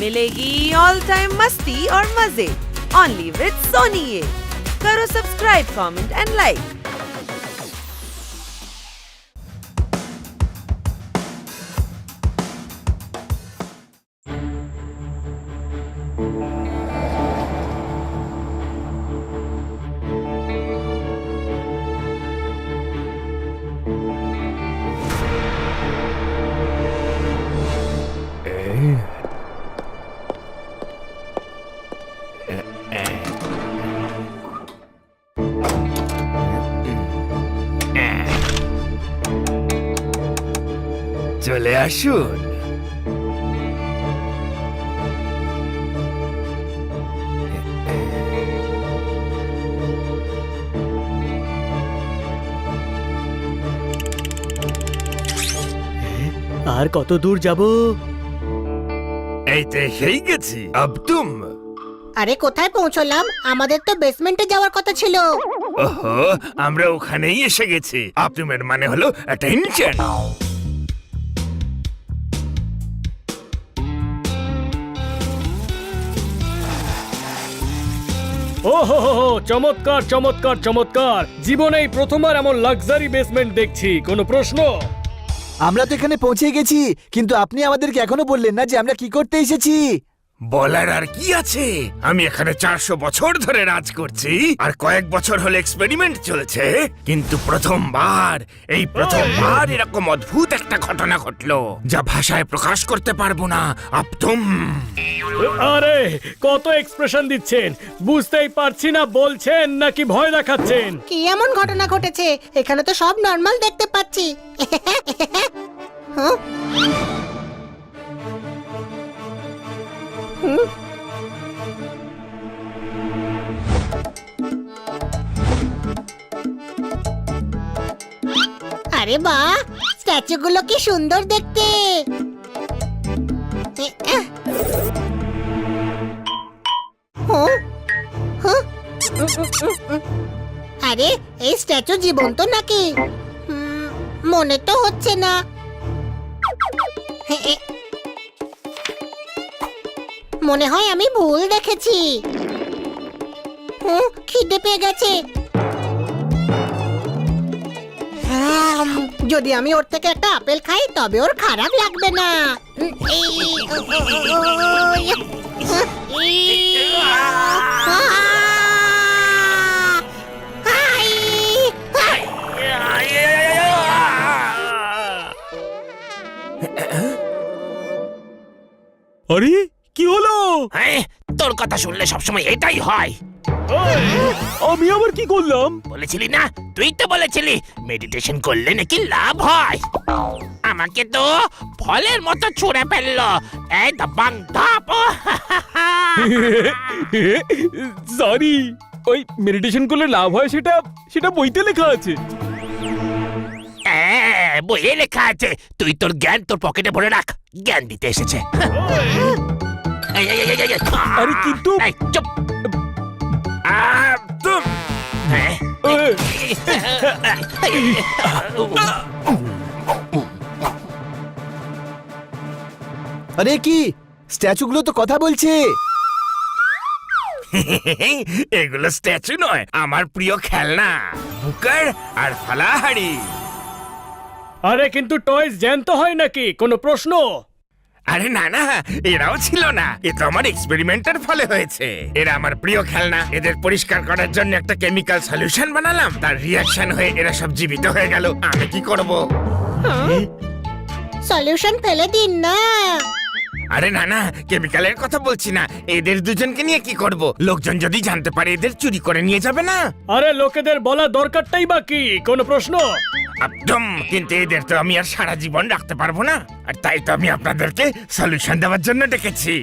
मिलेगी all time मस्ती और मजे ओनली विद सोनी ये। करो सब्सक्राइब, कमेंट एंड लाइक। চলে আসুন। আর কত দূর যাব? এই তো এসেই গেছি। আব তুম। আরে কোথায় পৌঁছলাম? আমাদের তো বেসমেন্টে যাওয়ার কথা ছিল। ওহো, আমরা ওখানেই এসে গেছি। আব তুমের মানে হলো অ্যাটেনশন। ও হো হো হো, চমৎকার চমৎকার চমৎকার! জীবনেই প্রথমবার এমন লাক্সারি বেসমেন্ট দেখছি। কোনো প্রশ্ন? আমরা তো এখানে পৌঁছে গেছি, কিন্তু আপনি আমাদেরকে এখনো বললেন না যে আমরা কি করতে এসেছি। বলার আর কি আছে? আমি এখানে 400 বছর ধরে রাজ করছি, আর কয়েক বছর হলো এক্সপেরিমেন্ট চলছে। কিন্তু প্রথমবার এরকম অদ্ভুত একটা ঘটনা ঘটলো, যা ভাষায় প্রকাশ করতে পারবো না। আপতুম। আরে কত এক্সপ্রেশন দিচ্ছেন, বুঝতেই পারছি না বলছেন নাকি ভয় দেখাচ্ছেন। কি এমন ঘটনা ঘটেছে? এখানে তো সব নর্মাল দেখতে পাচ্ছি। হ্যাঁ? হুম? আরে বাহ, স্ট্যাচুগুলো কি সুন্দর দেখতে। আরে এই স্ট্যাচু জীবন্ত নাকি? মনে তো হচ্ছে না। মনে হয় আমি ভুল দেখেছি। খিদে পেয়ে গেছে। যদি আমি ওর থেকে একটা আপেল খাই তবে ওর খারাপ লাগবে না। আরে কি হলো? তোর কথা শুনলে সবসময় এটাই হয়। আমি আবার কি করলাম? বলেছিলি না, তুই তো বলেছিলি মেডিটেশন করলে নাকি লাভ হয়। আমাকে তো ফলের মতো ছুঁড়ে ফেললো। এই দাবাং ধাপ। সরি, ওই মেডিটেশন করলে লাভ হয় সেটা বইতে লেখা আছে। বইয়ে লেখা আছে। তুই তোর জ্ঞান তোর পকেটে ভরে রাখ। জ্ঞান দিতে এসেছে। আরে কিন্তু চুপ। আরে কি, স্ট্যাচুগুলো তো কথা বলছে। এগুলো স্ট্যাচু নয়, আমার প্রিয় খেলনা বুকার আর ফালাহাড়ি। আরে কিন্তু টয়স জ্যান্ত হয় নাকি? কোনো প্রশ্ন? আরে না না, এরাও ছিল না। এ তো আমার এক্সপেরিমেন্টের ফলে হয়েছে। এরা আমার প্রিয় খেলনা। এদের পরিষ্কার করার জন্য একটা কেমিক্যাল সলিউশন বানালাম, তার রিঅ্যাকশন হয়ে এরা সব জীবিত হয়ে গেল। আমি কি করব? সলিউশন ফেলে দিন না। আরে না না, কেমিক্যালের কথা বলছি না। এদের দুজনকে নিয়ে কি করব? লোকজন যদি জানতে পারে এদের চুরি করে নিয়ে যাবে না? আরে লোকেদের বলা দরকারটাই বা কি? কোনো প্রশ্ন? একদম। কিন্তু এদের তো আমি আর সারা জীবন রাখতে পারবো না, আর তাই তো আমি আপনাদেরকে সলিউশন দেওয়ার জন্য ডেকেছি।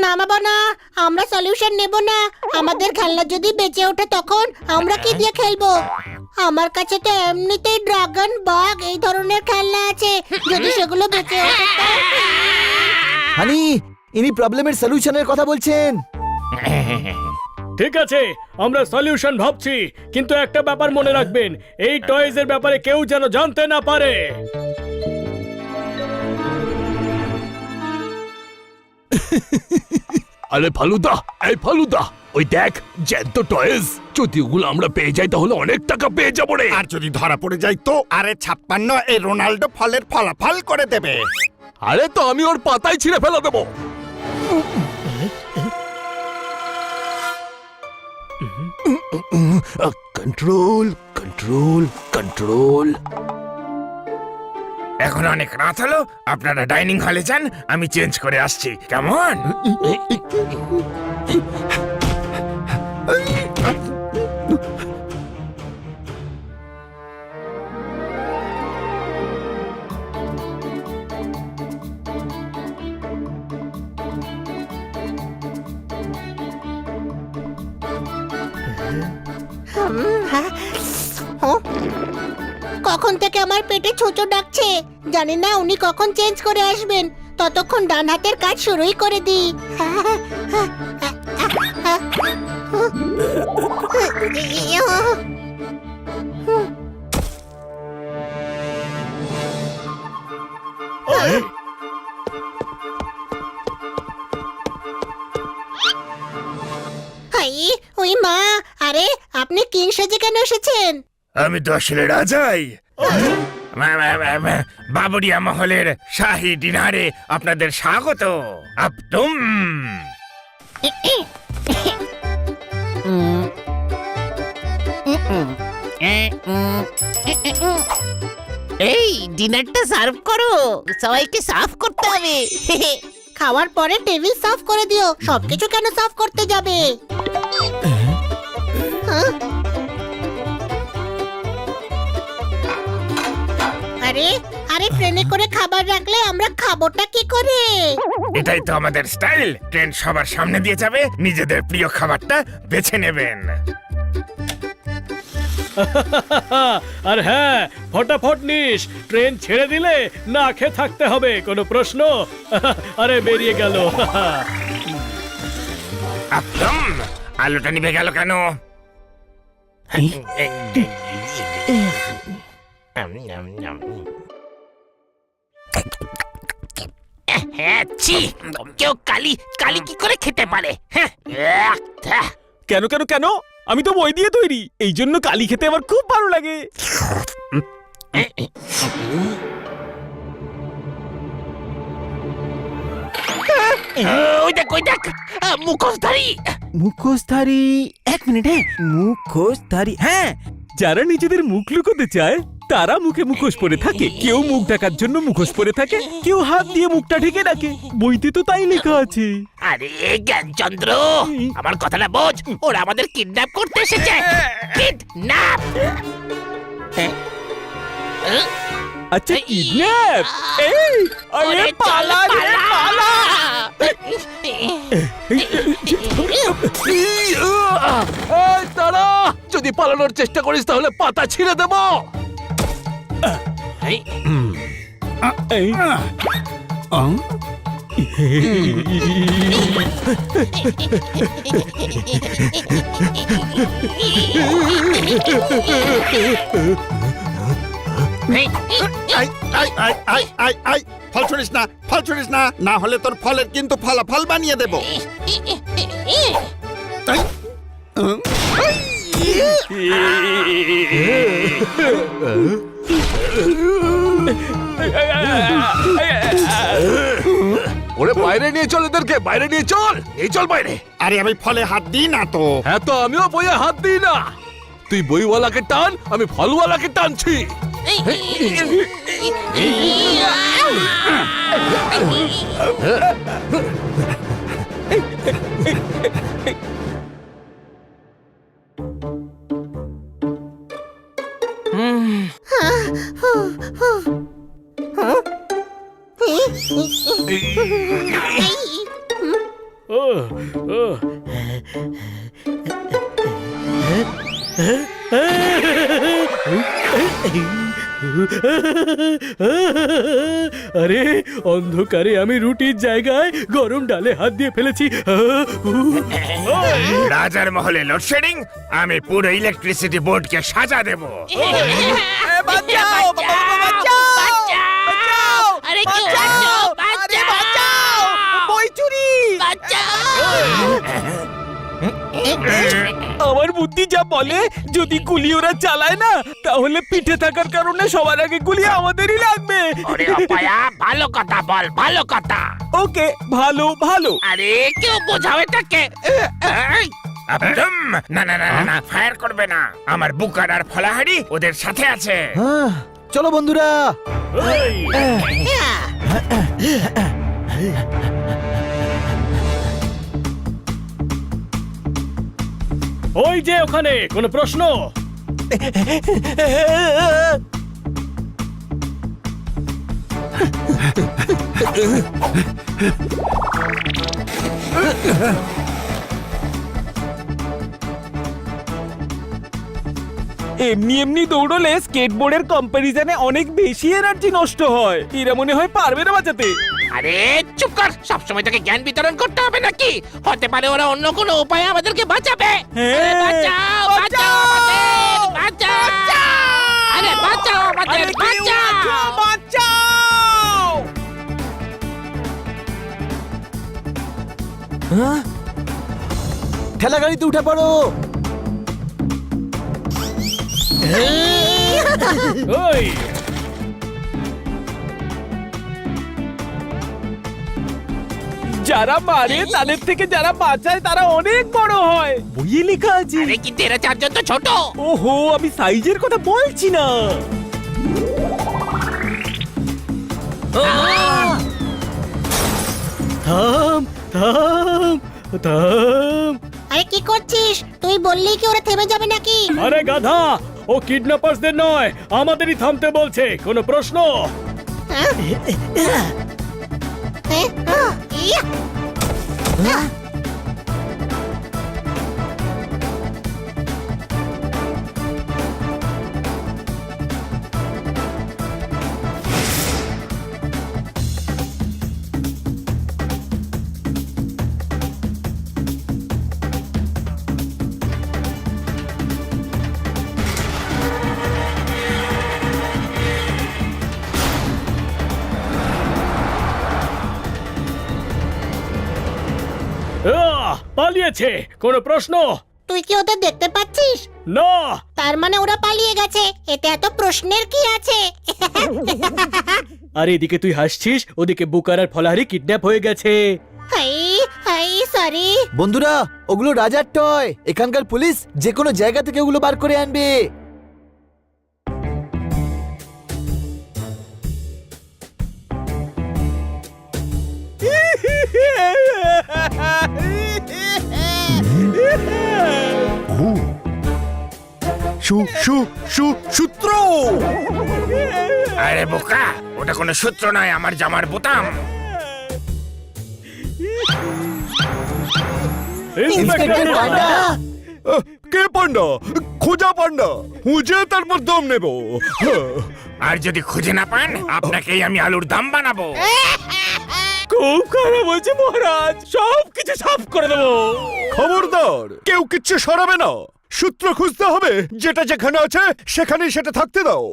না বাবা না, আমরা সলিউশন নেব না। আমাদের খেলনা যদি বেঁচে ওঠে তখন আমরা কি দিয়ে খেলবো? আমার কাছে তো এমনিতেই ড্রাগন, বাঘ এই ধরনের খেলনা আছে। যদি সেগুলো বেঁচে ওঠে তো। হানি, ইনি প্রবলেমের সলিউশনের কথা বলছেন। ঠিক আছে, আমরা সলিউশন ভাবছি, কিন্তু একটা ব্যাপার মনে রাখবেন, এই টয়েজ এর ব্যাপারে কেউ যেন জানতে না পারে। আরে ফালুদা, এই ফালুদা, ওই দেখ জ্যান্ত টয়েস। যদি ওগুলো আমরা পেয়ে যাই তাহলে অনেক টাকা পেয়ে যাবো রে। আর যদি ধরা পড়ে যায় তো? আরে 56 এই রোনাল্ডো ফলের ফলাফল করে দেবে। আরে তো আমি ওর পাতায় ছিঁড়ে ফেলে দেবো। Control control control. এখন অনেক রাত হলো, আপনারা ডাইনিং হলে যান, আমি চেঞ্জ করে আসছি, কেমন? কখন থেকে আমার পেটে ছোট ডাকছে, জানি না উনি কখন চেঞ্জ করে আসবেন। ততক্ষণ ডান হাতের কাজ শুরুই করে দিই। হাই, ওই মা, আরে আপনি কিং সেজে কেন এসেছেন? আমি তো আসলে রাজাই। বাবুরিয়া মহলের শাহী ডিনারে আপনাদের স্বাগত। আপতুম এই ডিনারটা সার্ভ করো, সবাইকে সার্ভ করতে হবে। খাওয়ার পরে টেবিল সাফ করে দিও, সবকিছু কেন সাফ করতে যাবে? হ্যাঁ? আরে আরে ট্রেনে করে খাবার রাখলে আমরা খাবোটা কি করে? এটাই তো আমাদের স্টাইল। ট্রেন সবার সামনে দিয়ে যাবে, নিজেদের প্রিয় খাবারটা বেছে নেবেন। আর হ্যাঁ, ফটাফট নিস, ট্রেন ছেড়ে দিলে না খেয়ে থাকতে হবে। কোনো প্রশ্ন? আরে বেরিয়ে গেল। আপতুম আলুটা নিভে গেল কেন? হ্যাঁ, ছি, কেউ কালি কালি কি করে খেতে পারে? হ্যাঁ, কেন কেন কেন? আমি তো বই দিয়ে তৈরি, এই জন্য কালি খেতে আমার খুব ভালো লাগে। ওই দেখ ওই দেখ, মুখোশধারী। মুখোশধারী? এক মিনিট, হ্যাঁ, মুখোশধারী, হ্যাঁ, যারা নিজেদের মুখ লুকোতে চায় তারা মুখে মুখোশ পরে থাকে। কেউ মুখ ঢাকার জন্য মুখোশ পরে থাকে, কেউ হাত দিয়ে মুখটা ঢেকে রাখে। বইতে তো তাই লেখা আছে। আরে জ্ঞানচন্দ্র, আমার কথাটা বোঝ, ওরা আমাদের কিডন্যাপ করতে এসেছে। কিডন্যাপ? আচ্ছা, কিডন্যাপ? এই, আরে পালা রে, পালা! এই দাঁড়া, যদি পালানোর চেষ্টা করিস তাহলে পাতা ছিঁড়ে দেবো। এই, ফল ছড়িস না, ফল ছড়িস না, না হলে তোর ফলের কিন্তু ফলাফল বানিয়ে দেবো। তাই? ওরে বাইরে নিয়ে চল, এদেরকে বাইরে নিয়ে চল, এই চল বাইরে। আরে আমি ফলে হাত দিই না তো। হ্যাঁ, তো আমিও বইয়ে হাত দিই না। তুই বইওয়ালাকে টান, আমি ফলওয়ালাকে টানছি। ও ও আরে অন্ধকারে আমি রুটির জায়গায় গরম ডালে হাত দিয়ে ফেলেছি। রাজার মহলে লোডশেডিং, আমি পুরো ইলেকট্রিসিটি বোর্ডকে সাজা দেব। বাঁচাও, বাঁচাও, আরে কেউ বাঁচাও, বাঁচাও। বই চুরি! আমার বুদ্ধি যা বলে, যদি গুলি ওরা চালায় না, তাহলে পিঠে থাকার কারণে সবার আগে গুলি আমাদেরই লাগবে। ওরে অপায়া, ভালো কথা বল, ভালো কথা। ওকে, ভালো ভালো। আরে কেউ বোঝাও এটাকে। এই, একদম না না না না, না ফায়ার করবে না। আমার বুকার আর ফলাহারি ওদের সাথে আছে। হ্যাঁ, চলো বন্ধুরা। এই, ওই যে ওখানে, কোনো প্রশ্ন? এমনি এমনি দৌড়লে স্কেটবোর্ডের কম্পারিজনে অনেক বেশি এনার্জি নষ্ট হয়। এরা মনে হয় পারবে না বাঁচাতে। আরে চুপ কর, সবসময় তোকে জ্ঞান বিতরণ করতে হবে নাকি? হতে পারে ওরা অন্য কোনো উপায়ে আমাদেরকে বাঁচাবে। আরে বাঁচাও, বাঁচাও আমাদের, বাঁচাও। আরে বাঁচাও আমাদের, বাঁচাও। হ্যাঁ? ঠেলা গাড়িতে উঠে পড়ো। ওই, যারা মারে তাদের থেকে যারা বাঁচায় তারা অনেক বড় হয়, বইয়ে লেখা আছে। আরে কিন্তু এরা চারজন তো ছোট। ওহো, আমি সাইজের কথা বলছি না। থাম থাম থাম। আরে কি করছিস? তুই বললি কি ওরা থেমে যাবে নাকি? আরে গাধা, ও কিডন্যাপার্সদের নয়, আমাদেরই থামতে বলছে। কোনো প্রশ্ন? হ্যাঁ? ইয়া! পালিয়েছে। কোনো প্রশ্ন? তুই কি ওদের দেখতে পাচ্ছিস? না। তার মানে ওরা পালিয়ে গেছে। এতে এত প্রশ্নের কি আছে? আর এদিকে তুই হাসছিস, ওদিকে বুকার আর ফলাহারি কিডন্যাপ হয়ে গেছে। High high, sorry. বন্ধুরা, ওগুলো রাজার টয়। এখানকার পুলিশ যে কোনো জায়গা থেকে ওগুলো বার করে আনবে। সূত্র। আরে বোকা, ওটা কোনো সূত্র নয়, আমার জামার বোতাম। ইন্সপেক্টর পান্ডা। কে পান্ডা? খোঁজা পান্ডা, খুঁজে তারপর দম নেব। আর যদি খুঁজে না পান, আপনাকেই আমি আলুর দম বানাবো। খুব খারাপ হয়েছে মহারাজ, সব কিছু সাফ করে দেবো। খবরদার, কেউ কিচ্ছু সরাবে না। সূত্র খুঁজতে হবে, যেটা যেখানে আছে সেখানেই সেটা থাকতে দাও।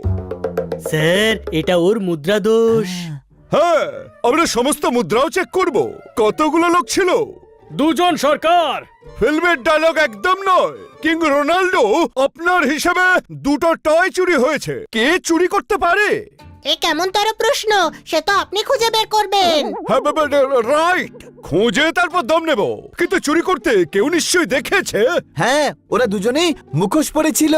স্যার, এটা ওর মুদ্রা দোষ। হ্যাঁ, আমরা সমস্ত মুদ্রাও চেক করব। কতগুলো লোক ছিল? দুজন সরকার। ফিল্মের ডায়লগ একদম নয়। কিং রোনাল্ডো, আপনার হিসেবে দুটো টয় চুরি হয়েছে। কে চুরি করতে পারে? এ কেমন তোর প্রশ্ন? সে তো আপনি খুঁজে বের করবেন। হ্যাঁ, রাইট। খুঁজে তারপর দম নেব। কিন্তু চুরি করতে কেউ নিশ্চয়ই দেখেছে। হ্যাঁ, ওরা দুজনেই মুখোশ পরেছিল।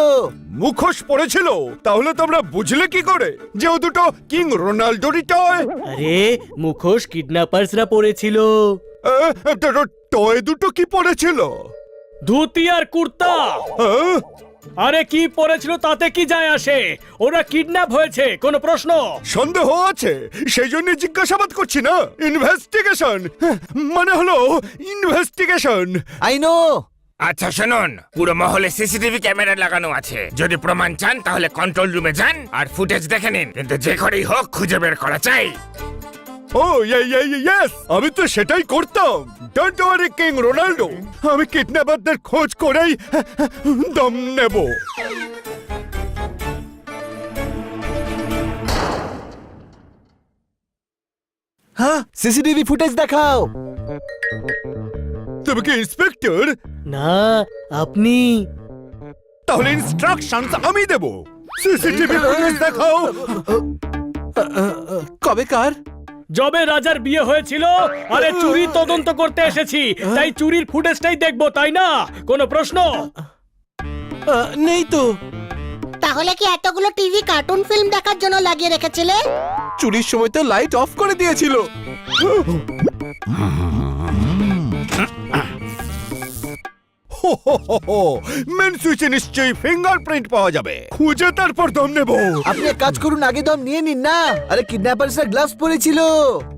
মুখোশ পড়েছিল? তাহলে তোমরা বুঝলে কি করে যে ও দুটো কিং রোনাল্ডোরই টয়? আরে মুখোশ কিডন্যাপার্সরা পড়েছিল। টয় দুটো কি পড়েছিল? ধুতি আর কুর্তা। হ্যাঁ? আরে কি পড়েছিল তাতে কি যায় আসে? ওরা কিডন্যাপ হয়েছে। কোনো প্রশ্ন? সন্দেহ আছে, সেই জন্য জিজ্ঞাসাবাদ করছি না। ইনভেস্টিগেশন মানে হলো ইনভেস্টিগেশন। I know. আচ্ছা শুনুন, পুরো মহলে সিসিটিভি ক্যামেরা লাগানো আছে। যদি প্রমাণ চান তাহলে কন্ট্রোল রুমে যান আর ফুটেজ দেখে নিন, কিন্তু যে করেই হোক খুঁজে বের করা চাই। ও ইয়েস, আমি তো সেটাই করতাম। ডোন্ট ওয়ারি কিং রোনাল্ডো, আমি কিডন্যাপারদের খোঁজ করেই দম নেব। হ্যাঁ, সিসিটিভি ফুটেজ দেখাও। তো তুমি কি ইন্সপেক্টর? না, আপনি তাহলে ইনস্ট্রাকশনস আমি দেব। সিসিটিভি ফুটেজ দেখাও। কবে কার? যবে রাজার বিয়ে হয়েছিল, আরে চুরি তদন্ত করতে এসেছি, তাই চুরির ফুটেজটাই দেখবো, তাই না? কোনো প্রশ্ন? নেই তো। তাহলে কি এতগুলো টিভি কার্টুন ফিল্ম দেখার জন্য লাগিয়ে রেখেছিলে? চুরির সময় তো লাইট অফ করে দিয়েছিল। মেন সুইচে নিশ্চয়ই ফিঙ্গারপ্রিন্ট পাওয়া যাবে। খুঁজে তারপর দম নেব। আপনি এক কাজ করুন, আগে দম নিয়ে নিন না। আরে কিডন্যাপারসরা গ্লাভস পরেছিল।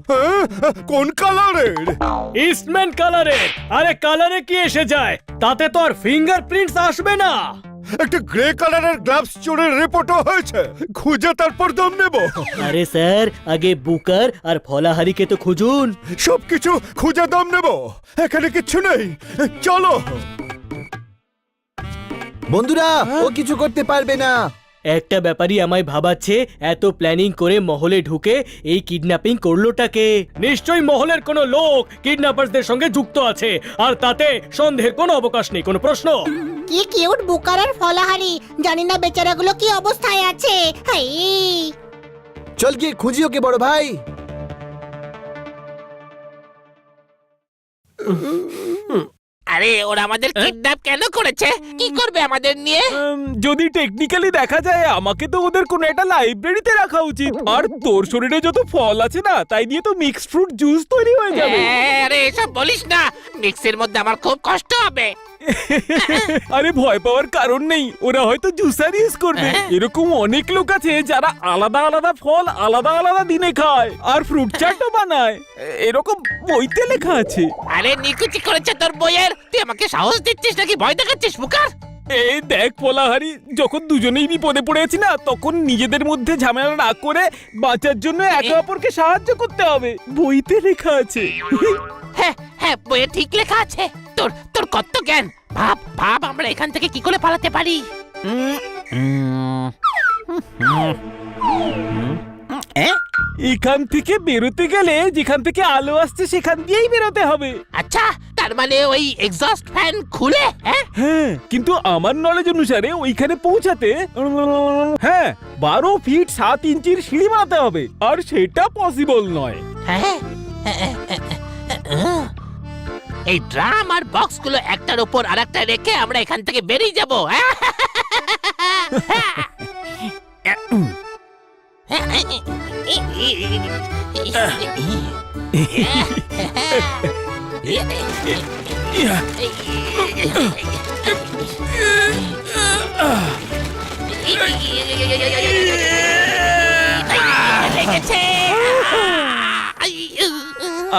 হ্যাঁ? কোন কালারের? ইস্টম্যান কালারে। আরে কালারে কি এসে যায়? তাতে তো আর ফিঙ্গারপ্রিন্টস আসবে না। একটা গ্রে কালারের গ্লাভস চোরের রিপোর্টও হয়েছে। খুঁজে তারপর দম নেব। আরে স্যার, আগে বুকার আর ফলাহারিকে তো খুঁজুন। সবকিছু খুঁজে দম নেব। এখানে কিচ্ছু নেই, চলো। বন্ধুরা, ও কিছু করতে পারবে না। একটা ব্যাপারই আমায় ভাবাচ্ছে, এত প্ল্যানিং করে মহলে ঢুকে এই কিডন্যাপিং করলোটাকে। নিশ্চয়ই মহলের কোনো লোক কিডন্যাপারদের সঙ্গে যুক্ত আছে, আর তাতে সন্দেহের কোনো অবকাশ নেই। কোনো প্রশ্ন? কি কিউট বুকার আর ফলাহারি, জানি না বেচারাগুলো কি অবস্থায় আছে। হাই, চল গিয়ে খুঁজি ওকে বড় ভাই। আরে ওরা আমাদের কিডন্যাপ কেন করেছে? কি করবে আমাদের নিয়ে? যদি টেকনিক্যালি দেখা যায়, আমাকে তো ওদের কোনো একটা লাইব্রেরিতে রাখা উচিত। আর তোর শরীরে যত ফল আছে না, তাই দিয়ে তো মিক্সড ফ্রুট জুস তৈরি হয়ে যাবে। আরে এসব বলিস না, মিক্সের মধ্যে আমার খুব কষ্ট হবে। আরে ভয় পাওয়ার কারণ নেই, ওরা হয়তো জুসার ইউজ করবে। এরকম অনেক লোক আছে যারা আলাদা আলাদা ফল আলাদা আলাদা দিনে খায় আর ফ্রুট চাটও বানায়। এরকম বইতে লেখা আছে। আরে নিকুচি করেছে তোর বইয়ের, তুই আমাকে সাহস দিচ্ছিস নাকি ভয় দেখাচ্ছিস বুকার? এই দেখ ফলাহারি, যখন দুজনেই বিপদে পড়েছি না, তখন নিজেদের মধ্যে ঝামেলা না করে বাঁচার জন্য একে অপরকে সাহায্য করতে হবে। বইতে লেখা আছে। হ্যাঁ হ্যাঁ, বইয়ে ঠিক লেখা আছে। তোর তোর কত জ্ঞান! ভাব ভাব, আমরা এখান থেকে কি করে পালাতে পারি? এখান থেকে বেরোতে গেলে যেখান থেকে আলো আসছে সেখান দিয়েই বেরোতে হবে। আচ্ছা, তার মানে ওই এক্সস্ট ফ্যান খুলে? হ্যাঁ হ্যাঁ, কিন্তু আমার নলেজ অনুসারে ওইখানে পৌঁছাতে 12 ফিট 7 ইঞ্চির সিঁড়ি বানাতে হবে, আর সেটা পসিবল নয়। হ্যাঁ, এই ড্রাম আর বক্সগুলো একটার উপর আরেকটা রেখে আমরা এখান থেকে বেরিয়ে যাব।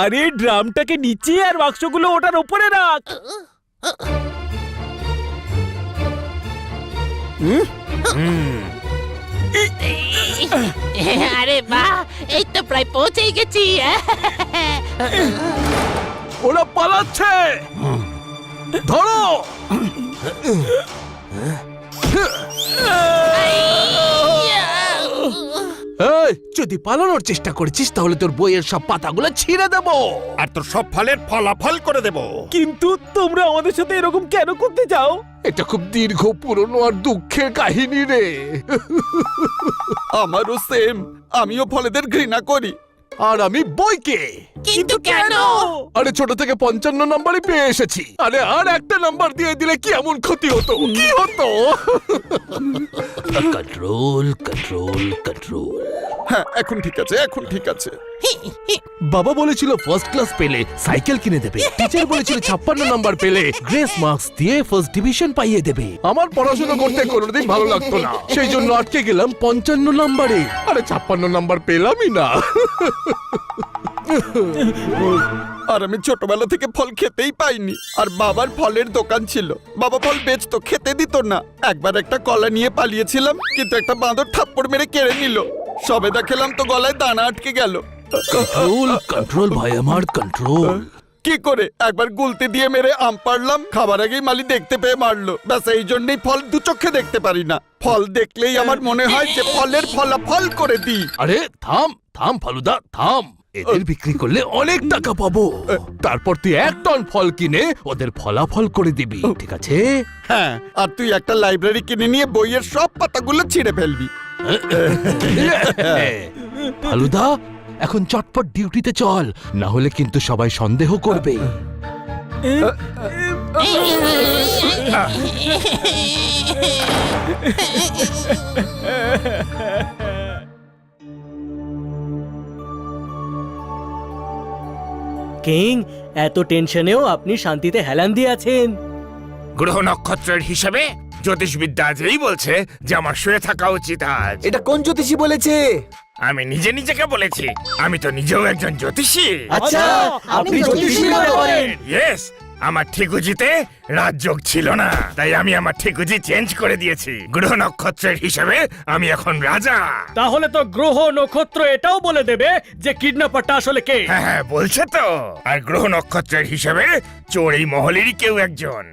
আরে ড্রামটাকে নিচে আর বাক্সগুলো ওটার উপরে রাখ। আরে বাহ, এই তো প্রায় পৌঁছেই গেছি। ওরা পালাচ্ছে, ধরো। যদি পালানোর চেষ্টা করেছিস তাহলে তোর বইয়ের সব পাতাগুলো ছিঁড়ে দেবো আর তোর সব ফলের ফলাফল করে দেব। কিন্তু তোমরা আমাদের সাথে এরকম কেন করতে চাও? এটা খুব দীর্ঘ, পুরনো আর দুঃখের কাহিনী রে। আমারও সেম, আমিও ফলেদের ঘৃণা করি। আর আমি বইকে। কিন্তু কেন? আরে ছোট থেকে 55 নম্বরই পেয়ে এসেছি। আরে আর একটা নাম্বার দিয়ে দিলে কি এমন ক্ষতি হতো? কি হতো? Control control control. হ্যাঁ, এখন ঠিক আছে, এখন ঠিক আছে। বাবা বলেছিল ফার্স্ট ক্লাস পেলে সাইকেল কিনে দেবে। টিচার বলেছিল 56 নাম্বার পেলে গ্রেস মার্কস দিয়ে ফার্স্ট ডিভিশন পাইয়ে দেবে। আমার পড়াশোনা করতে কোনোদিন ভালো লাগতো না, সেই জন্য আটকে গেলাম 55 নম্বরে। আরে 56 নাম্বার পেলামই না। আর আমি ছোটবেলা থেকে ফল খেতেই পাইনি। আর বাবার ফলের দোকান ছিল, বাবা ফল বেচতো, খেতে দিত না। একবার একটা কলা নিয়ে পালিয়েছিলাম, কিন্তু একটা বাঁদর থাপ্পড় মেরে কেড়ে নিল। সবেদা খেলাম তো গলায় দানা আটকে গেল। কন্ট্রোল কন্ট্রোল ভাই আমার, কন্ট্রোল। কি করে? একবার গুলতি দিয়ে মেরে আম পারলাম, খাবার আগেই মালি দেখতে পেয়ে মারলো। ব্যাস, এই জন্যই ফল দু চোখে দেখতে পারি না। ফল দেখলেই আমার মনে হয় যে ফলের ফলাফল করে দিই। আরে থাম থাম ফালুদা থাম। এদের বিক্রি করলে অনেক টাকা পাবো। তারপর তুই 1 টন ফল কিনে ওদের ফলাফল করে দিবি, ঠিক আছে? হ্যাঁ, আর তুই একটা লাইব্রেরি কিনে নিয়ে বইয়ের সব পাতাগুলো ছিঁড়ে ফেলবি। ফালুদা, এখন চটপট ডিউটিতে চল, না হলে কিন্তু সবাই সন্দেহ করবে। কিং, এত টেনশনেও আপনি শান্তিতে হেলান দিয়ে আছেন। গ্রহ নক্ষত্রের হিসাবে জ্যোতিষবিদ্যা যেই বলছে যে আমার শুয়ে থাকা উচিত আজ। এটা কোন জ্যোতিষী বলেছে? আমি নিজে নিজেকে বলেছি, আমি তো নিজেও একজন জ্যোতিষী। আচ্ছা, আপনি জ্যোতিষী মনে করেন? ইয়েস, আমার ঠিকুজিতে রাজযোগ ছিল না, তাই আমি আমার ঠিকুজি চেঞ্জ করে দিয়েছি। গ্রহ নক্ষত্রের হিসাবে আমি এখন রাজা। তাহলে তো গ্রহ নক্ষত্র এটাও বলে দেবে যে কিডন্যাপারটা আসলে কে। হ্যাঁ হ্যাঁ, বলছে তো। আর গ্রহ নক্ষত্রের হিসাবে চোর এই মহলেরই কেউ একজন।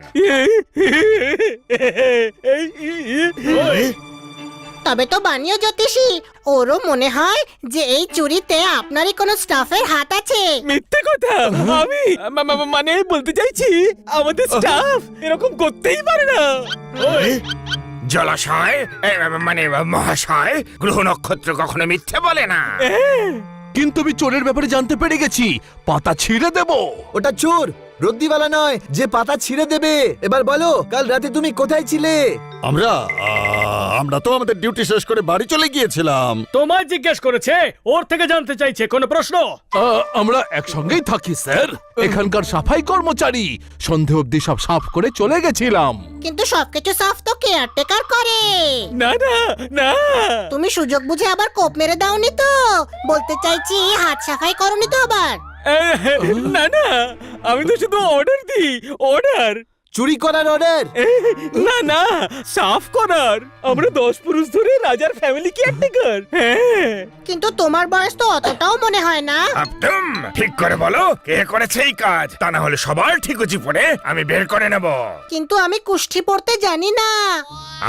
তবে তো বানিয়ে জ্যোতিষী, ওরও মনে হয় যে এই চুরিতে আপনারই কোনো স্টাফের হাত আছে। মিথ্যে কথা। আমি মানে বলতে চাইছি আমাদের স্টাফ এরকম করতেই পারে না। জলাশয় মানে মহাশয়, গ্রহ নক্ষত্র কখনো মিথ্যে বলে না। কিন্তু আমি চোরের ব্যাপারে জানতে পেরে গেছি, পাতা ছিঁড়ে দেব। ওটা চোর, রদ্দিওয়ালা নয় যে পাতা ছিঁড়ে দেবে। এবার বলো, কাল রাতে তুমি কোথায় ছিলে? আমরা তো আমাদের ডিউটি শেষ করে বাড়ি চলে গিয়েছিলাম। তোমায় জিজ্ঞেস করেছে, ওর থেকে জানতে চাইছে। কোনো প্রশ্ন? আমরা একসঙ্গেই থাকি স্যার, এখানকার সাফাই কর্মচারী। সন্ধে অবধি সব সাফ করে চলে গেছিলাম। কিন্তু সবকিছু সাফ তো কেয়ারটেকার করে। না না না, তুমি সুযোগ বুঝে আবার কোপ মেরে দাওনি তো? বলতে চাইছি হাত সাফাই করনি তো আবার? না না, আমি তো শুধু অর্ডার দিই, অর্ডার। চুরি করার অর্ডার? না না, সাফ করার। আমরা 10 পুরুষ ধরে রাজার ফ্যামিলি কেয়ারটেকার। হ্যাঁ, কিন্তু তোমার বয়স তো অতটাও মনে হয় না। একদম ঠিক করে বলো, কে করেছে এই কাজ? তা না হলে সবার ঠিকুজি পড়ে আমি বের করে নেব। কিন্তু আমি কুষ্ঠি পড়তে জানি না।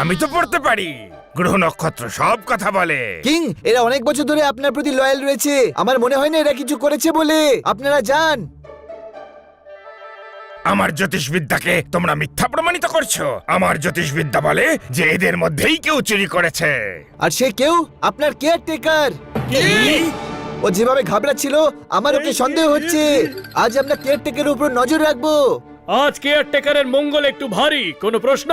আমি তো পড়তে পারি। গ্রহ নক্ষত্র সব কথা বলে। কিং, এরা অনেক বছর ধরে আপনার প্রতি লয়াল রয়েছে। আমার মনে হয় না এরা কিছু করেছে বলে। আপনারা যান। আমার জ্যোতিষবিদ্যাকে তোমরা মিথ্যা প্রমাণিত করছো। আমার জ্যোতিষবিদ্যা বলে যে এদের মধ্যেই কেউ চুরি করেছে। আর সে কেউ আপনার কেয়ারটেকার। ও যেভাবে ঘাবড়াচ্ছিল, আমার ওকে সন্দেহ হচ্ছে। আজ আমরা কেয়ারটেকারের উপর নজর রাখবো। আজ কেয়ারটেকারের মঙ্গল একটু ভারী। কোনো প্রশ্ন?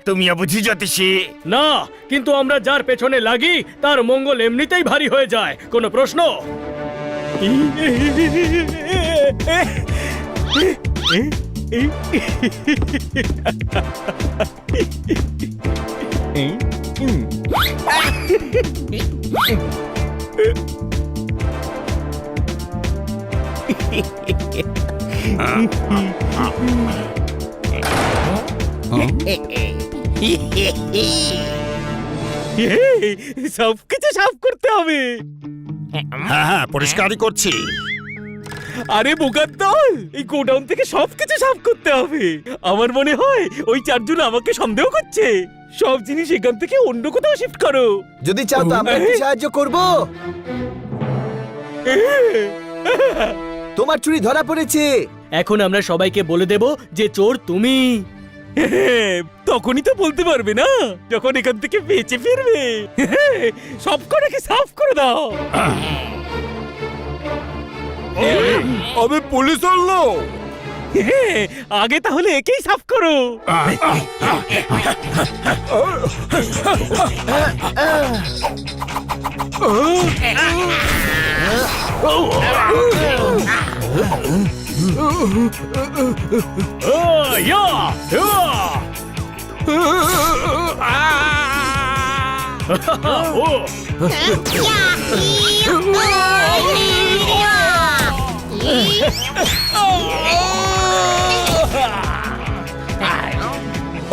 তুমিও বুঝি জ্যোতিষী? না, কিন্তু আমরা যার পেছনে লাগি তার মঙ্গল এমনিতেই ভারী হয়ে যায়। কোনো প্রশ্ন? সবকিছু সাফ করতে হবে। হ্যাঁ হ্যাঁ, পরিষ্কারই করছি। আরে বোকার দল, এই গোডাউন থেকে সবকিছু সাফ করতে হবে। আমার মনে হয় ওই 4 জন আমাকে সন্দেহ করছে। সব জিনিস এখান থেকে অন্য কোথাও শিফট করো। যদি চাও তো আমরা একটু সাহায্য করব। তোমার চুরি ধরা পড়েছে। এখন আমরা সবাইকে বলে দেব যে চোর তুমি। তখনই তো বলতে পারবে না যখন এখান থেকে বেঁচে ফিরবে। সব কটাকে সাফ করে দাও। আমি পুলিশের লোক। আগে তাহলে একেই সাফ করো।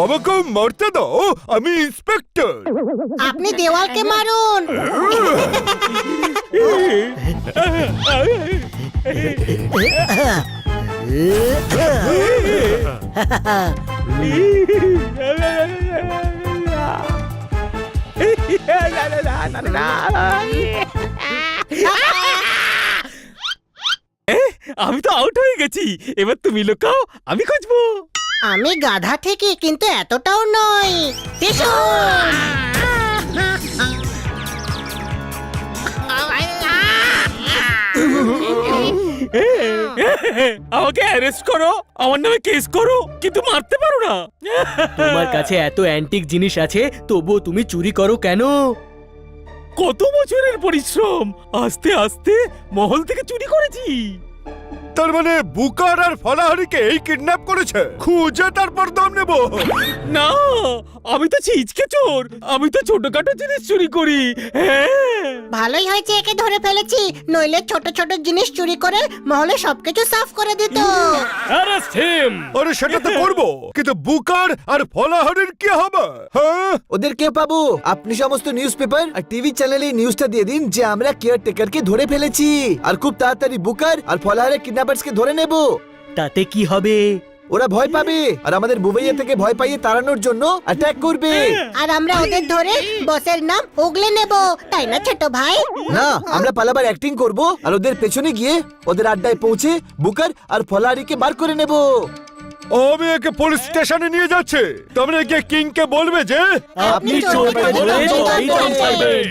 আমাকে মারতে দাও, আমি ইন্সপেক্টর। আপনি দেওয়ালকে মারুন। আমি তো আউট হয়ে গেছি। এবার তুমি লুকাও, আমি খুঁজবো। আমি গাধা ঠিকই, কিন্তু এতটাও নই। ত্রিশূল! আমাকে অ্যারেস্ট করো, আমার নামে কেস করো, কিন্তু মারতে পারো না। তোমার কাছে এত অ্যান্টিক জিনিস আছে, তবুও তুমি চুরি করো কেন? কত বছরের পরিশ্রম, আস্তে আস্তে মহল থেকে চুরি করেছি। তার মানে বুকার আর ফলাহারিকে এই কিডন্যাপ করেছে, খুঁজে তারপর দম নেব। না, আমি তো ছিচকে চোর, আমি তো ছোটখাটো জিনিস চুরি করি। হ্যাঁ, ভালোই হয়েছে একে ধরে ফেলেছি, নইলে ছোট ছোট জিনিস চুরি করে মহলে সবকিছু সাফ করে দিত। Arrest him! আরে সেটা তো করবো, কিন্তু বুকার আর ফলাহারির কি হবে? হ্যাঁ, ওদের কে পাবো? আপনি সমস্ত নিউজ পেপার আর টিভি চ্যানেলে নিউজটা দিয়ে দিন যে আমরা কেয়ারটেকারকে ধরে ফেলেছি, আর খুব তাড়াতাড়ি বুকার আর ফলাহারের কিডন্যাপার্সকে ধরে নেব। তাতে কি হবে? ওরা ভয় পাবে আর আমাদের বুবাইয়া থেকে ভয় পাইয়ে তাড়ানোর জন্য অ্যাটাক করবে। আর আমরা ওদের ধরে বসের নাম উগলে নেব, তাই না ছোট ভাই? না, আমরা পালাবার অ্যাক্টিং করব আর ওদের পেছনে গিয়ে ওদের আড্ডায় পৌঁছে বুকার আর ফলাহারিকে বার করে নেব। আমি একে পুলিশ স্টেশনে নিয়ে যাচ্ছি, তোমরা গিয়ে কিংকে বলবে যে আপনি চোরকে ধরে সবাই দম পাইবেন।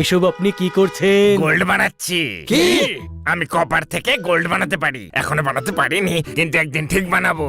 এসব আপনি কি করছেন? গোল্ড বানাচ্ছি। কি? আমি কপার থেকে গোল্ড বানাতে পারি, এখনো বানাতে পারিনি, কিন্তু একদিন ঠিক বানাবো।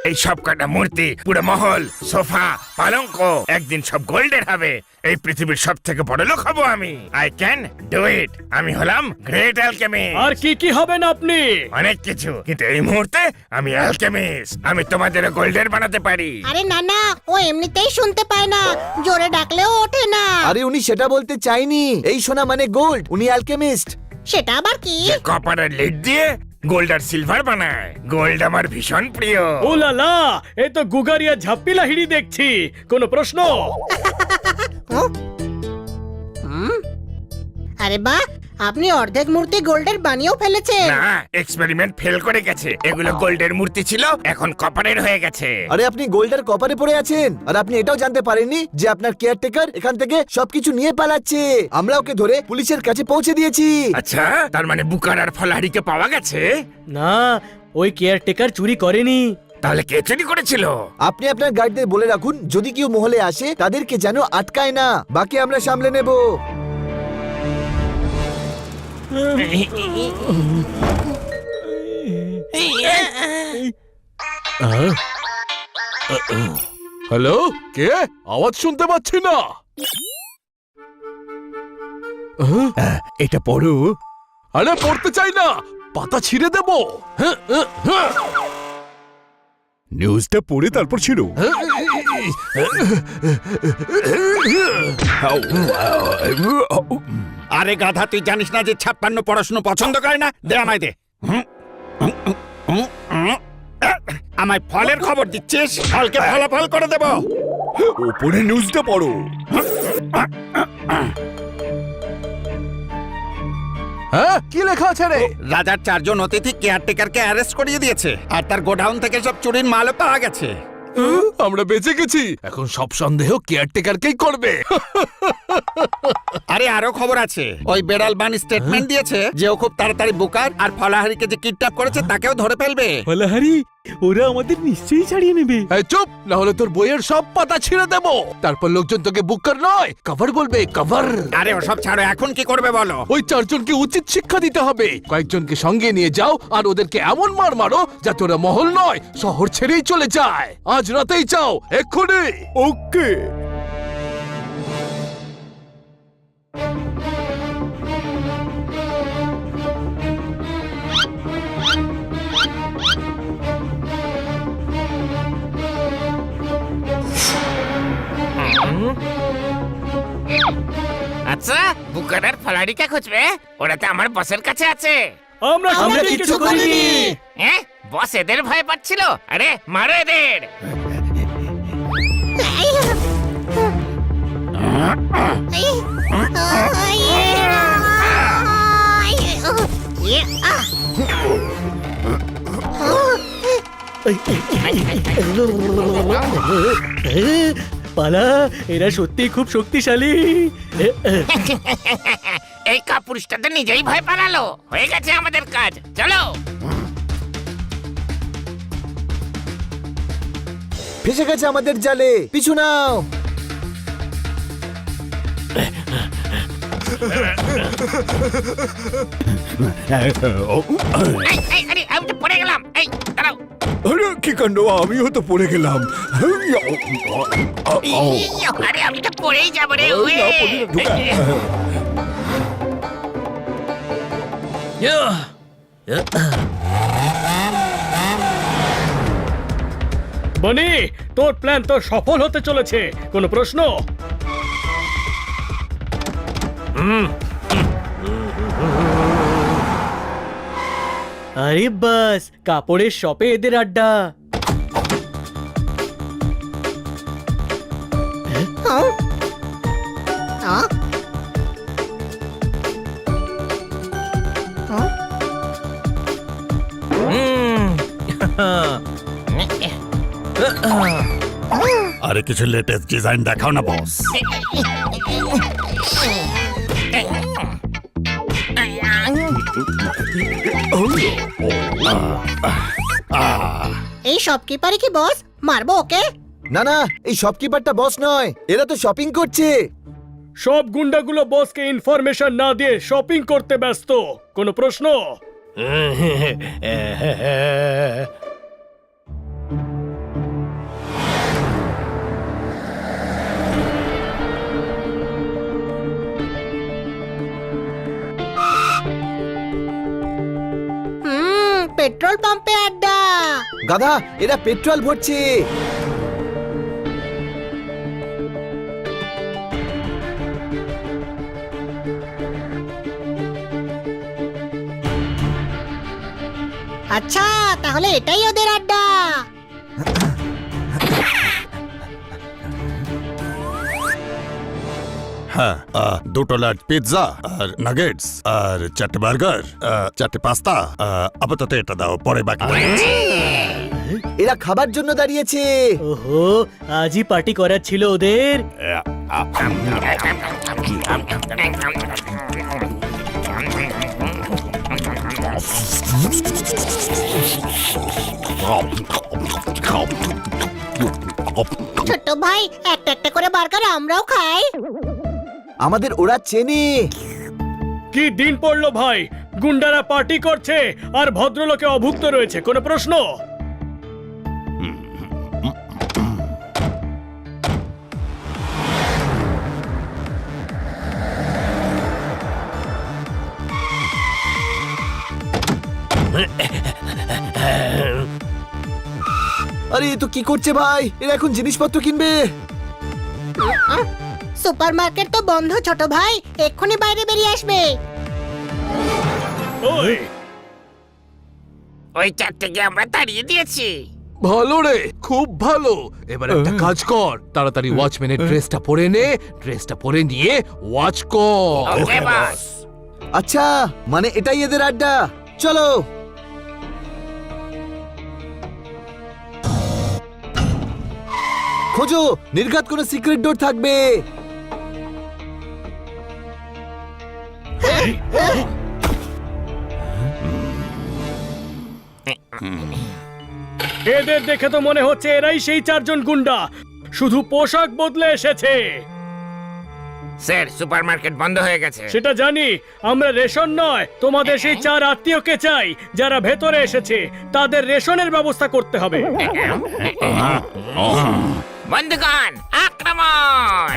এই সব কটা মূর্তি, পুরো মহল, সোফা, পালঙ্ক একদিন সব গোল্ডের হবে। এই পৃথিবীর সব থেকে বড় লোক হব আমি। I can do it. আমি হলাম গ্রেট অ্যালকেমিস্ট। আর কি কি হবেন আপনি? অনেক কিছু, কিন্তু এই মুহূর্তে আমি অ্যালকেমিস্ট। আমি তোমাদের গোল্ডের বানাতে পারি। আরে না না, ও এমনিতেই শুনতে পায় না, জোরে ডাকলেও ওঠে না। আরে উনি সেটা বলতে চাইনি, এই সোনা মানে গোল্ড, উনি অ্যালকেমিস্ট। সেটা আবার কি? যে কপারের লিড দিয়ে গোল্ড আর সিলভার বানায়। গোল্ড আমার ভীষণ প্রিয়। ও লালা, এ তো গুগারিয়া ঝাপ্পি লাহিড়ি দেখছি। কোনো প্রশ্ন? আরে বাহ, আপনি অর্ধেক মূর্তি গোল্ডের বানিয়েও ফেলেছেন। না, এক্সপেরিমেন্ট ফেল করে গেছে। এগুলো গোল্ডের মূর্তি ছিল, এখন কপারের হয়ে গেছে। আরে আপনি গোল্ড আর কপারে পড়ে আছেন, আর আপনি এটাও জানতে পারেননি যে আপনার কেয়ারটেকার এখান থেকে সবকিছু নিয়ে পালাচ্ছে। আমরা ওকে ধরে পুলিশের কাছে পৌঁছে দিয়েছি। আচ্ছা, তার মানে বুকার আর ফলাহারিকে পাওয়া গেছে? না, ওই কেয়ারটেকার চুরি করেনি। তাহলে কে চুরি করেছিল? আপনি আপনার গার্ডদের বলে রাখুন যদি কেউ মহলে আসে তাদেরকে যেন আটকায় না, বাকি আমরা সামলে নেব। হ্যালো, কে? আওয়াজ শুনতে পাচ্ছি না। এটা পড়ো। আরে পড়তে চাই না, পাতা ছিঁড়ে দেবো। নিউজটা পড়ে তারপর ছিল। আরে গাধা, তুই জানিস না যে 56 পড়াশুনো পছন্দ করে না? দে আমায় দে। আমায় ফলের খবর দিচ্ছিস? ফলকে ফলাফল করে দেব। ওপরে নিউজটা পড়ো। হ্যাঁ, কি লেখা আছে রে? রাজার 4 জন অতিথি কেয়ারটেকারকে অ্যারেস্ট করিয়ে দিয়েছে, আর তার গোডাউন থেকে সব চুরির মালও পাওয়া গেছে। আমরা বেঁচে গেছি, এখন সব সন্দেহ কেয়ারটেকারকেই করবে। আরে আরো খবর আছে। ওই বেড়াল বান স্টেটমেন্ট দিয়েছে যে ও খুব তাড়াতাড়ি বুকার আর ফলাহারিকে যে কিডন্যাপ করেছে তাকেও ধরে ফেলবে। ফলাহারি, ওরা আমাদের নিশ্চয়ই ছাড়িয়ে নেবে। এই চুপ, না হলে তোর বইয়ের সব পাতা ছিঁড়ে দেবো। তারপর লোকজন তোকে বুকার নয় কভার বলবে, কভার। আরে ওসব ছাড়ো, এখন কি করবে বলো? ওই 4 জনকে উচিত শিক্ষা দিতে হবে। কয়েকজনকে সঙ্গে নিয়ে যাও আর ওদেরকে এমন মার মারো যাতে ওরা মহল নয় শহর ছেড়েই চলে যায়। আজ রাতেই চাও, এক্ষুনি। ওকে। আচ্ছা, বুকার আর ফলাহারিকে খুঁজবে? ওরা তো আমার বসের কাছে আছে। আমরা আমরা কিচ্ছু কিচ্ছু করিনি। করিনি। হ্যাঁ বস এদের ভয় পাচ্ছিল আরে মারো এদের পালা, এরা সত্যি খুব শক্তিশালী। এই কাপুরুষটাতে নিজেই ভয় পালালো হয়ে গেছে আমাদের কাজ চলো ফেসে গেছে আমাদের জালে, পিছু নাও। আরে আমি তো পড়ে গেলাম এই দাঁড়াও আরে কি কাণ্ড, আমিও তো পড়ে গেলাম। আরে আমি তো পড়েই যাবো রে উয়ে। বনি, তোর প্ল্যান তো সফল হতে চলেছে, কোনো প্রশ্ন? আরে বাস, কাপড়ের শপে এদের আড্ডা। আরে কিছু লেটেস্ট ডিজাইন দেখাও না বস। এই শপকিপারই কি বস? মারবো ওকে? না না, এই শপকিপারটা বস নয়, এরা তো শপিং করছে। সব গুন্ডাগুলো বসকে ইনফরমেশন না দিয়ে শপিং করতে ব্যস্ত, কোনো প্রশ্ন? পেট্রোল পাম্পে আড্ডা। গাধা, এরা পেট্রোল ভরছে। আচ্ছা, তাহলে এটাই ওদের আড্ডা। হ্যাঁ, দুটো লার্জ পিৎজা আর নাগেটস আর 4টে বার্গার, 4টে পাস্তা। আপাতত এটা দাও, পরে বাকি। এরা খাবার জন্য দাঁড়িয়েছে। ওহো, আজই পার্টি করার ছিল ওদের। ছোট ভাই, একটা একটা করে বার্গার আমরাও খাই। আমাদের ওরা চেনে। কি দিন পড়লো ভাই, গুন্ডারা পার্টি করছে আর ভদ্রলোকে অভুক্ত রয়েছে, কোনো প্রশ্ন? আরে এ তো কি করছে ভাই, এরা এখন জিনিসপত্র কিনবে। সুপারমার্কেট তো বন্ধ ছোট ভাই, এক্ষুনি বাইরে বেরিয়ে আসবে। ওই ওই চারটেকে আমরা তাড়িয়ে দিয়েছি ভালো রে, খুব ভালো। এবার একটা কাজ কর, তাড়াতাড়ি ওয়াচম্যানের ড্রেসটা পরে নে, ড্রেসটা পরে নিয়ে ওয়াচ কর। ওকে বস আচ্ছা, মানে এটাই এদের আড্ডা। চলো। খোঁজো, নির্ঘাত কোনো সিক্রেট ডোর থাকবে। এদের দেখে তো মনে হচ্ছে এরাই সেই চারজন গুন্ডা, শুধু পোশাক বদলে এসেছে। স্যার সুপারমার্কেট বন্ধ হয়ে গেছে সেটা জানি, আমরা রেশন নয়, তোমাদের সেই চার আত্মীয়কে চাই যারা ভেতরে এসেছে, তাদের রেশনের ব্যবস্থা করতে হবে। বন্ধুগণ আক্রমণ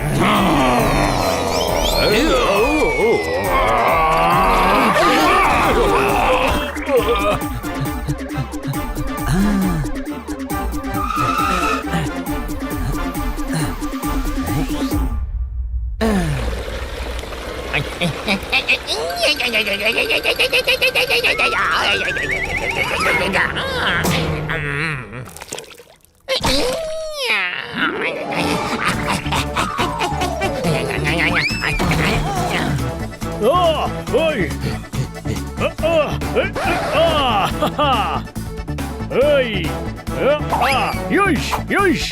ওই ওই ইউশ ইউশ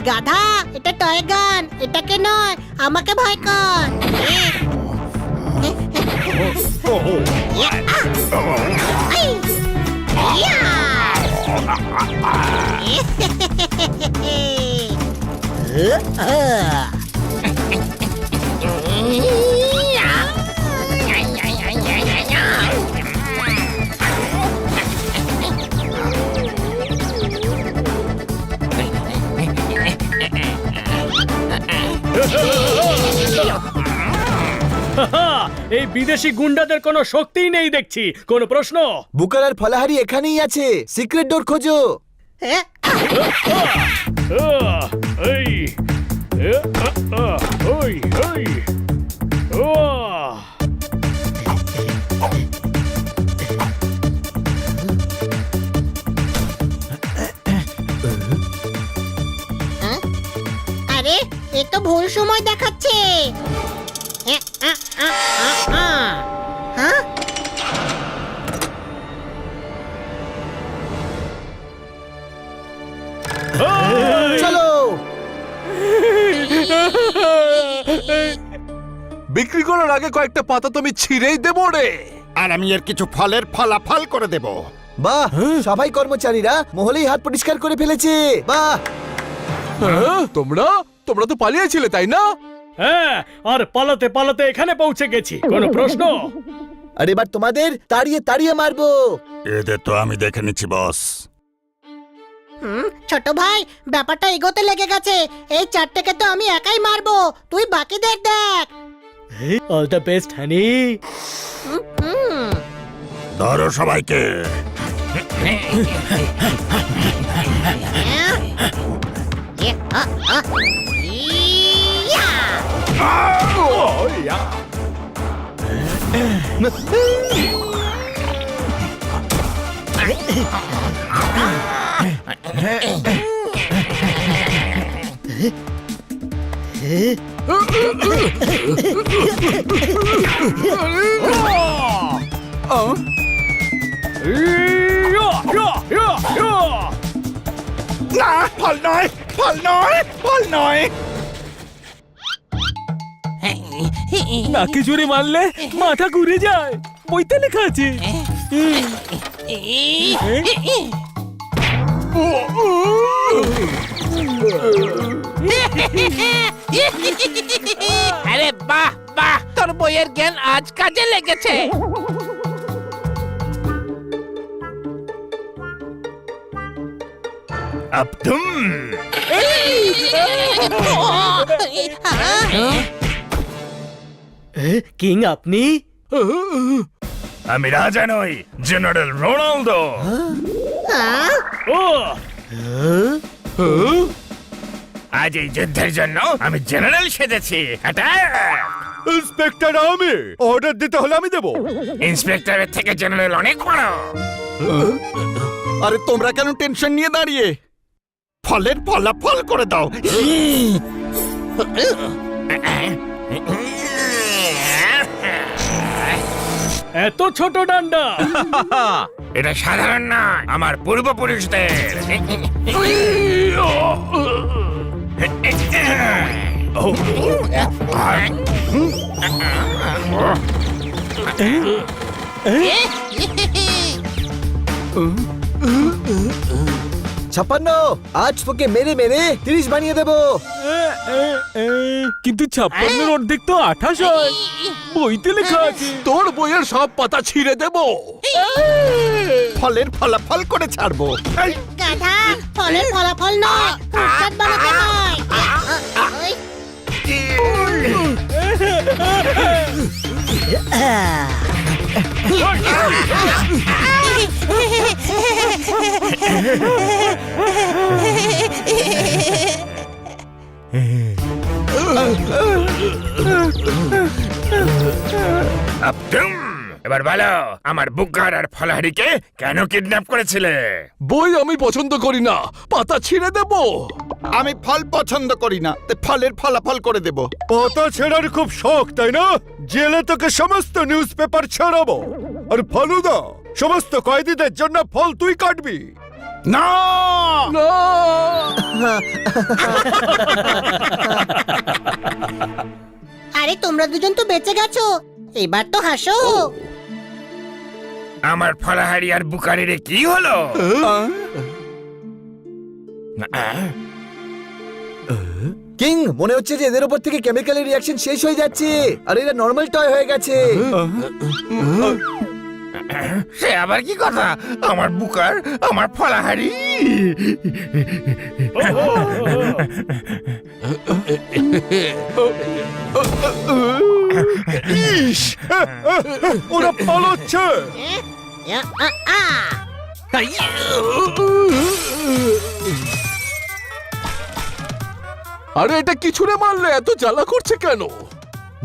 গাধা, এটা টয় গান, এটাকে নয়, আমাকে ভয় কর। এই বিদেশি গুন্ডাদের কোনো শক্তিই নেই দেখছি। কোনো প্রশ্ন? বুকার আর ফলাহারি এখানেই আছে, সিক্রেট ডোর খোঁজো। আরে, এ তো ভুল সময় দেখাচ্ছে। হ্যাঁ? চলো। বিক্রি করার আগে কয়েকটা পাতা তো আমি ছিঁড়েই দেবো রে। আর আমি এর কিছু ফলের ফলাফল করে দেব। বাহ, সবাই কর্মচারীরা মহলেই হাত পরিষ্কার করে ফেলেছে। বাহ। তোমরা তো পালিয়েছিলে তাই না? হ্যাঁ, আর পালাতে পালাতে এখানে পৌঁছে গেছি। কোনো প্রশ্ন? আর এবার তোমাদের তাড়িয়ে তাড়িয়ে মারবো। এদের তো আমি দেখে নিচ্ছি বস। ছোট ভাই, ব্যাপারটা এগোতে লেগে গেছে। এই চারটেকে তো আমি একাই মারবো, তুই বাকিদের দেখ। অল দ্য বেস্ট হানি। ধরো সবাইকে। না, ফল নয়, ফল নয়, ফল নয়। নাকে জোরে মারলে মাথা ঘুরে যায়, বইতে লেখা আছে। আরে বাহ বাহ, তোর বইয়ের জ্ঞান আজ কাজে লেগেছে। अब तुम কিং আপনি? আমি রাজা নই, জেনারেল রোনাল্ডো। ও আজ এই যুদ্ধের জন্য আমি জেনারেল সেজেছি। ইন্সপেক্টর আমি, অর্ডার দিতে হলে আমি দেবো। ইন্সপেক্টরের থেকে জেনারেল অনেক বড়। আরে তোমরা কেন টেনশন নিয়ে দাঁড়িয়ে? ফলের ফলাফল করে দাও। এত ছোট ডান্ডা? এটা সাধারণ না, আমার পূর্বপুরুষদের। 56 আজ তোকে মেরে মেরে 30 বানিয়ে দেবো। কিন্তু 56 অর্ধেক তো 28 হয়, বইতে লেখা আছে। তোর বইয়ের সব পাতা ছিঁড়ে দেব। ফলের ফলাফল করে ছাড়বো। গাধা, ফলের ফলাফল নয়, ফুটপাত বানাতে হয়। ওই, আব্দুম, এবার বলো আমার বুকার আর ফলাহারিকে কেন কিডন্যাপ করেছিলে? বই আমি পছন্দ করি না, পাতা ছিঁড়ে দেব। আমি ফল পছন্দ করি না, তাই ফলের ফলাফল করে দেব। পাতা ছেঁড়ার খুব শখ, তাই না? জেলে তোকে সমস্ত নিউজ পেপার ছড়াবো। আর ফালুদা, সমস্ত কয়েদিদের জন্য ফল তুই কাটবি। না, না, আরে তোমরা দুজন তো বেঁচে গেছো, এবার তো হাসো। আমার ফলাহারি আর বুকারিরে কি হলো? কিং, মনে হচ্ছে যে এদের উপর থেকে কেমিক্যালের রিঅ্যাকশন শেষ হয়ে যাচ্ছে আর এরা নর্মাল টয় হয়ে গেছে। সে আবার কি কথা? আমার বুকার, আমার ফলাহারি। ইস, ওরা পালাচ্ছে। আরে এটা কি ছুঁড়ে মারলে? এত জ্বালা করছে কেন?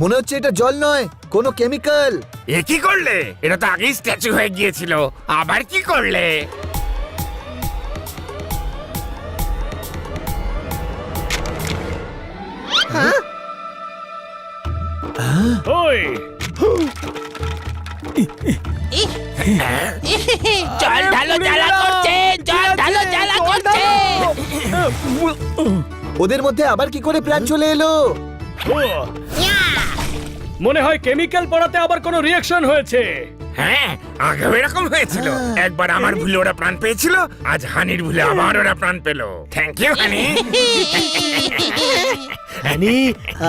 মনে হচ্ছে এটা জল নয়, কোনো কেমিক্যাল। এ কি করলে? এটা তো আগেই স্ট্যাচু হয়ে গিয়েছিল, আবার কি করলে? ওই জল ঢালো জ্বালা করছে, জল ঢালো জ্বালা করছে। ওদের মধ্যে আবার কি করে প্রাণ চলে এলো? মনে হয় কেমিক্যাল পড়াতে আবার কোনো রিঅ্যাকশন হয়েছে। হ্যাঁ, আগেও এরকম হয়েছিল। একবার আমার ভুলে ওরা প্রাণ পেয়েছিল, আজ হানির ভুলে আবার ওরা প্রাণ পেল। Thank you honey. হানি,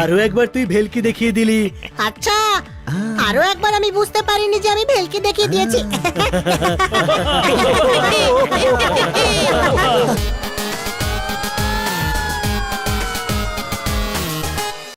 আরো একবার তুই ভেলকি দেখিয়ে দিলি। আচ্ছা, আরো একবার আমি বুঝতে পারিনি যে আমি ভেলকি দেখিয়ে দিয়েছি।